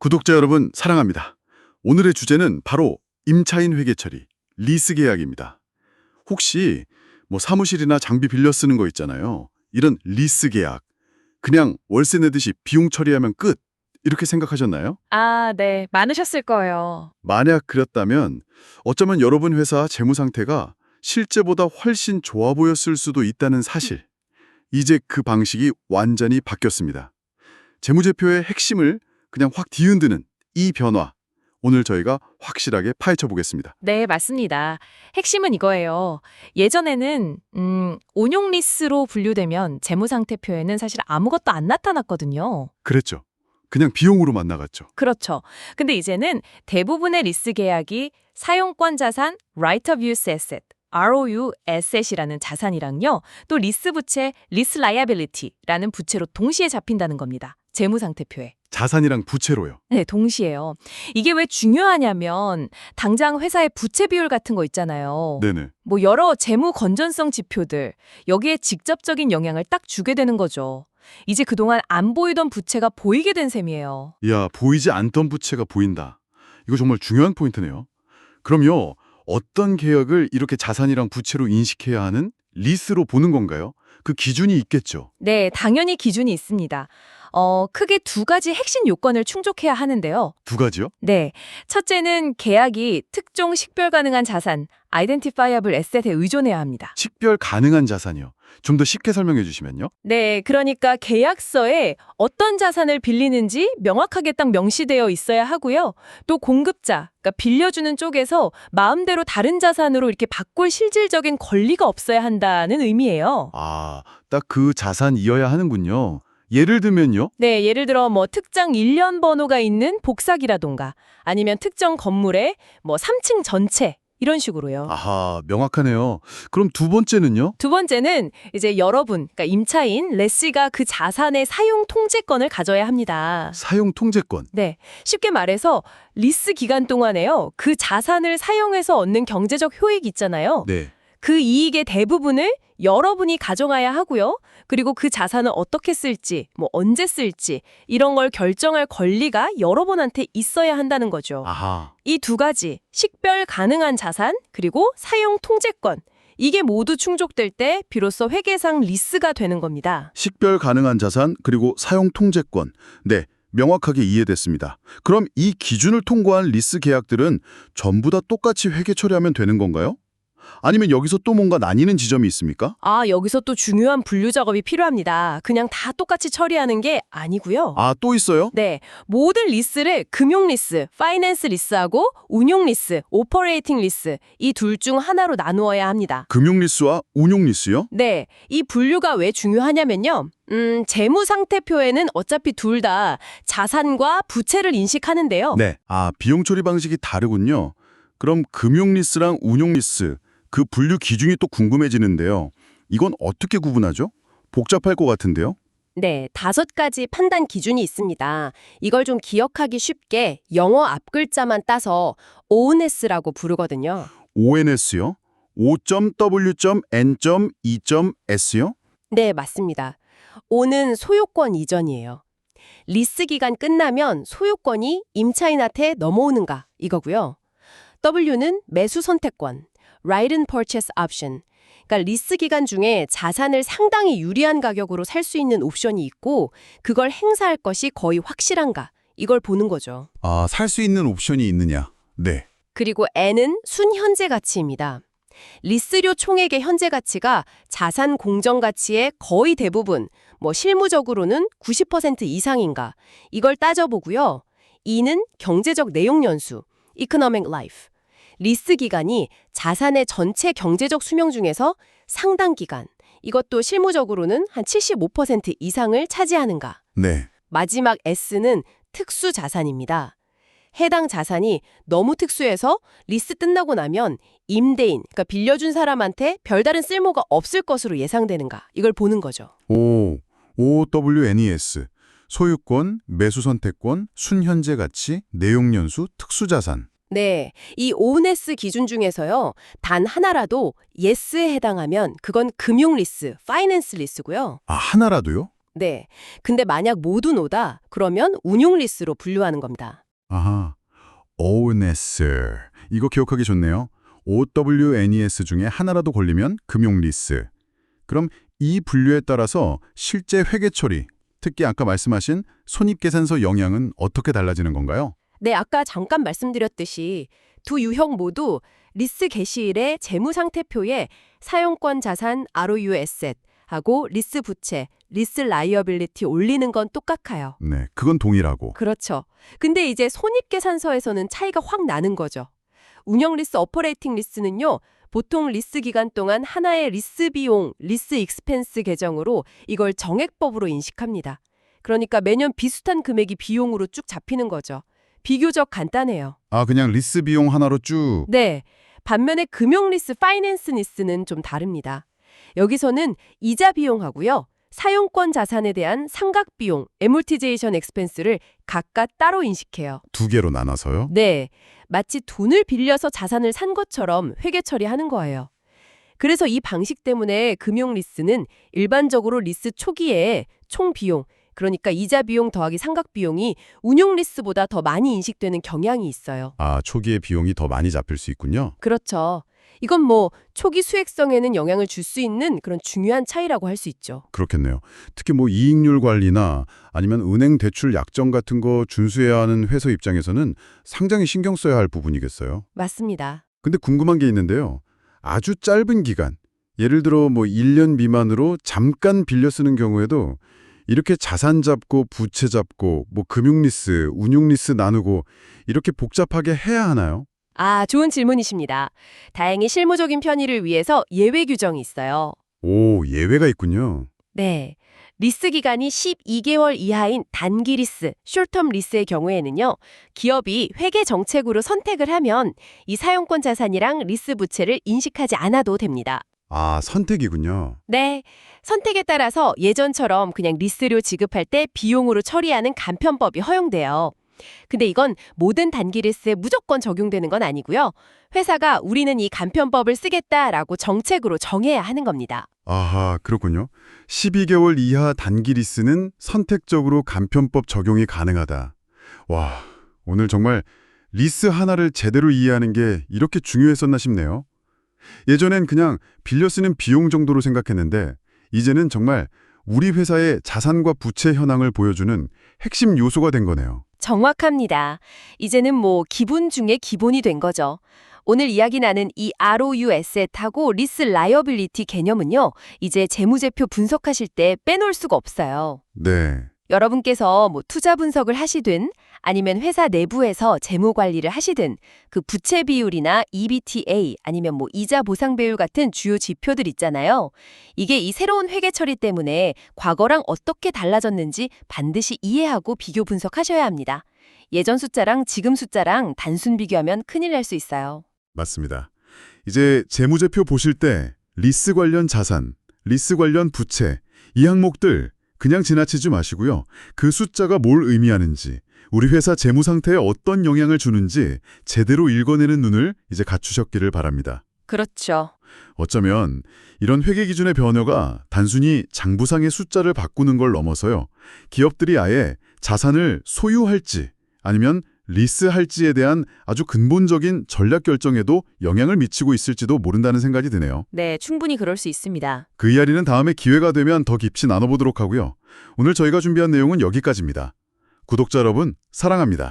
구독자 여러분 사랑합니다. 오늘의 주제는 바로 임차인 회계 처리, 리스 계약입니다. 혹시 사무실이나 장비 빌려 쓰는 거 있잖아요. 이런 리스 계약, 그냥 월세 내듯이 비용 처리하면 끝, 이렇게 생각하셨나요? 아, 네. 많으셨을 거예요. 만약 그랬다면 어쩌면 여러분 회사 재무 상태가 실제보다 훨씬 좋아 보였을 수도 있다는 사실. 이제 그 방식이 완전히 바뀌었습니다. 재무제표의 핵심을 그냥 확 뒤흔드는 이 변화, 오늘 저희가 확실하게 파헤쳐 보겠습니다. 네, 맞습니다. 핵심은 이거예요. 예전에는 온용 리스로 분류되면 재무상태표에는 사실 아무것도 안 나타났거든요. 그랬죠. 그냥 비용으로만 나갔죠. 그렇죠. 근데 이제는 대부분의 리스 계약이 사용권 자산, Right of Use Asset, ROU Asset이라는 자산이랑요. 또 리스 부채, Lease Liability라는 부채로 동시에 잡힌다는 겁니다. 재무상태표에. 자산이랑 부채로요. 네, 동시에요. 이게 왜 중요하냐면 당장 회사의 부채 비율 같은 거 있잖아요. 네네. 여러 재무 건전성 지표들, 여기에 직접적인 영향을 딱 주게 되는 거죠. 이제 그동안 안 보이던 부채가 보이게 된 셈이에요. 야, 보이지 않던 부채가 보인다. 이거 정말 중요한 포인트네요. 그럼요, 어떤 계약을 이렇게 자산이랑 부채로 인식해야 하는 리스로 보는 건가요? 그 기준이 있겠죠. 네, 당연히 기준이 있습니다. 크게 두 가지 핵심 요건을 충족해야 하는데요. 두 가지요? 네, 첫째는 계약이 특정 식별 가능한 자산, Identifiable Asset에 의존해야 합니다. 식별 가능한 자산이요. 좀 더 쉽게 설명해 주시면요. 네, 그러니까 계약서에 어떤 자산을 빌리는지 명확하게 딱 명시되어 있어야 하고요. 또 공급자, 그러니까 빌려주는 쪽에서 마음대로 다른 자산으로 이렇게 바꿀 실질적인 권리가 없어야 한다는 의미예요. 아, 딱 그 자산이어야 하는군요. 예를 들면요. 네, 예를 들어 특정 일련 번호가 있는 복사기라던가 아니면 특정 건물의 3층 전체 이런 식으로요. 아하, 명확하네요. 그럼 두 번째는요? 두 번째는 이제 여러분, 그러니까 임차인 레시가 그 자산의 사용 통제권을 가져야 합니다. 사용 통제권. 네, 쉽게 말해서 리스 기간 동안에요. 그 자산을 사용해서 얻는 경제적 효익 있잖아요. 네. 그 이익의 대부분을 여러분이 가져가야 하고요. 그리고 그 자산을 어떻게 쓸지, 언제 쓸지 이런 걸 결정할 권리가 여러분한테 있어야 한다는 거죠. 아하. 이 두 가지, 식별 가능한 자산 그리고 사용 통제권, 이게 모두 충족될 때 비로소 회계상 리스가 되는 겁니다. 식별 가능한 자산 그리고 사용 통제권. 네, 명확하게 이해됐습니다. 그럼 이 기준을 통과한 리스 계약들은 전부 다 똑같이 회계 처리하면 되는 건가요? 아니면 여기서 또 뭔가 나뉘는 지점이 있습니까? 아, 여기서 또 중요한 분류 작업이 필요합니다. 그냥 다 똑같이 처리하는 게 아니고요. 아, 또 있어요? 네, 모든 리스를 금융 리스, 파이낸스 리스하고 운용 리스, 오퍼레이팅 리스 이 둘 중 하나로 나누어야 합니다. 금융 리스와 운용 리스요? 네, 이 분류가 왜 중요하냐면요. 재무 상태표에는 어차피 둘 다 자산과 부채를 인식하는데요. 네. 아, 비용 처리 방식이 다르군요. 그럼 금융 리스랑 운용 리스, 그 분류 기준이 또 궁금해지는데요. 이건 어떻게 구분하죠? 복잡할 것 같은데요. 네, 5가지 판단 기준이 있습니다. 이걸 좀 기억하기 쉽게 영어 앞글자만 따서 ONS라고 부르거든요. ONS요? O.W.N.E.S요? 네, 맞습니다. O는 소유권 이전이에요. 리스 기간 끝나면 소유권이 임차인한테 넘어오는가 이거고요. W는 매수 선택권, Right in Purchase Option. 그러니까 리스 기간 중에 자산을 상당히 유리한 가격으로 살 수 있는 옵션이 있고 그걸 행사할 것이 거의 확실한가 이걸 보는 거죠. 아, 살 수 있는 옵션이 있느냐? 네. 그리고 N은 순현재 가치입니다. 리스료 총액의 현재 가치가 자산 공정 가치의 거의 대부분, 실무적으로는 90% 이상인가 이걸 따져보고요. E는 경제적 내용 연수, Economic Life. 리스 기간이 자산의 전체 경제적 수명 중에서 상당 기간, 이것도 실무적으로는 한 75% 이상을 차지하는가. 네. 마지막 S는 특수 자산입니다. 해당 자산이 너무 특수해서 리스 끝나고 나면 임대인, 그러니까 빌려준 사람한테 별다른 쓸모가 없을 것으로 예상되는가. 이걸 보는 거죠. OWNES. 소유권, 매수 선택권, 순현재 가치, 내용 연수, 특수 자산. 네, 이 ONS 기준 중에서요. 단 하나라도 yes에 해당하면 그건 금융 리스, 파이낸스 리스고요. 아, 하나라도요? 네. 근데 만약 모두 노다, 그러면 운용 리스로 분류하는 겁니다. 아하, ONS. 이거 기억하기 좋네요. OWNES 중에 하나라도 걸리면 금융 리스. 그럼 이 분류에 따라서 실제 회계 처리, 특히 아까 말씀하신 손익계산서 영향은 어떻게 달라지는 건가요? 네, 아까 잠깐 말씀드렸듯이 두 유형 모두 리스 개시일에 재무상태표에 사용권 자산 ROU asset 하고 리스 부채, 리스 라이어빌리티 올리는 건 똑같아요. 네, 그건 동일하고. 그렇죠. 근데 이제 손익계산서에서는 차이가 확 나는 거죠. 운영 리스 어퍼레이팅 리스는요. 보통 리스 기간 동안 하나의 리스 비용, 리스 익스펜스 계정으로 이걸 정액법으로 인식합니다. 그러니까 매년 비슷한 금액이 비용으로 쭉 잡히는 거죠. 비교적 간단해요. 아, 그냥 리스 비용 하나로 쭉. 네. 반면에 금융 리스, 파이낸스 리스는 좀 다릅니다. 여기서는 이자 비용하고요. 사용권 자산에 대한 상각 비용, 애몰티제이션 엑스펜스를 각각 따로 인식해요. 두 개로 나눠서요? 네. 마치 돈을 빌려서 자산을 산 것처럼 회계 처리하는 거예요. 그래서 이 방식 때문에 금융 리스는 일반적으로 리스 초기에 총 비용, 그러니까 이자 비용 더하기 상각 비용이 운용 리스보다 더 많이 인식되는 경향이 있어요. 아, 초기에 비용이 더 많이 잡힐 수 있군요. 그렇죠. 이건 뭐 초기 수익성에는 영향을 줄 수 있는 그런 중요한 차이라고 할 수 있죠. 그렇겠네요. 특히 뭐 이익률 관리나 아니면 은행 대출 약정 같은 거 준수해야 하는 회사 입장에서는 상당히 신경 써야 할 부분이겠어요. 맞습니다. 근데 궁금한 게 있는데요. 아주 짧은 기간, 예를 들어 뭐 1년 미만으로 잠깐 빌려 쓰는 경우에도 이렇게 자산 잡고 부채 잡고 뭐 금융 리스, 운용 리스 나누고 이렇게 복잡하게 해야 하나요? 아, 좋은 질문이십니다. 다행히 실무적인 편의를 위해서 예외 규정이 있어요. 오, 예외가 있군요. 네. 리스 기간이 12개월 이하인 단기 리스, 숏텀 리스의 경우에는요. 기업이 회계 정책으로 선택을 하면 이 사용권 자산이랑 리스 부채를 인식하지 않아도 됩니다. 아, 선택이군요. 네. 선택에 따라서 예전처럼 그냥 리스료 지급할 때 비용으로 처리하는 간편법이 허용돼요. 근데 이건 모든 단기 리스에 무조건 적용되는 건 아니고요. 회사가 우리는 이 간편법을 쓰겠다라고 정책으로 정해야 하는 겁니다. 아하, 그렇군요. 12개월 이하 단기 리스는 선택적으로 간편법 적용이 가능하다. 와, 오늘 정말 리스 하나를 제대로 이해하는 게 이렇게 중요했었나 싶네요. 예전엔 그냥 빌려 쓰는 비용 정도로 생각했는데 이제는 정말 우리 회사의 자산과 부채 현황을 보여주는 핵심 요소가 된 거네요. 정확합니다. 이제는 뭐 기본 중에 기본이 된 거죠. 오늘 이야기 나눈 이 ROU asset하고 리스 라이어빌리티 개념은요. 이제 재무제표 분석하실 때 빼놓을 수가 없어요. 네. 여러분께서 뭐 투자 분석을 하시든 아니면 회사 내부에서 재무 관리를 하시든 그 부채 비율이나 EBITDA 아니면 뭐 이자 보상 배율 같은 주요 지표들 있잖아요. 이게 이 새로운 회계 처리 때문에 과거랑 어떻게 달라졌는지 반드시 이해하고 비교 분석하셔야 합니다. 예전 숫자랑 지금 숫자랑 단순 비교하면 큰일 날 수 있어요. 맞습니다. 이제 재무제표 보실 때 리스 관련 자산, 리스 관련 부채, 이 항목들 그냥 지나치지 마시고요. 그 숫자가 뭘 의미하는지, 우리 회사 재무 상태에 어떤 영향을 주는지 제대로 읽어내는 눈을 이제 갖추셨기를 바랍니다. 그렇죠. 어쩌면 이런 회계 기준의 변화가 단순히 장부상의 숫자를 바꾸는 걸 넘어서요. 기업들이 아예 자산을 소유할지 아니면 리스할지에 대한 아주 근본적인 전략 결정에도 영향을 미치고 있을지도 모른다는 생각이 드네요. 네, 충분히 그럴 수 있습니다. 그 이야기는 다음에 기회가 되면 더 깊이 나눠보도록 하고요. 오늘 저희가 준비한 내용은 여기까지입니다. 구독자 여러분, 사랑합니다.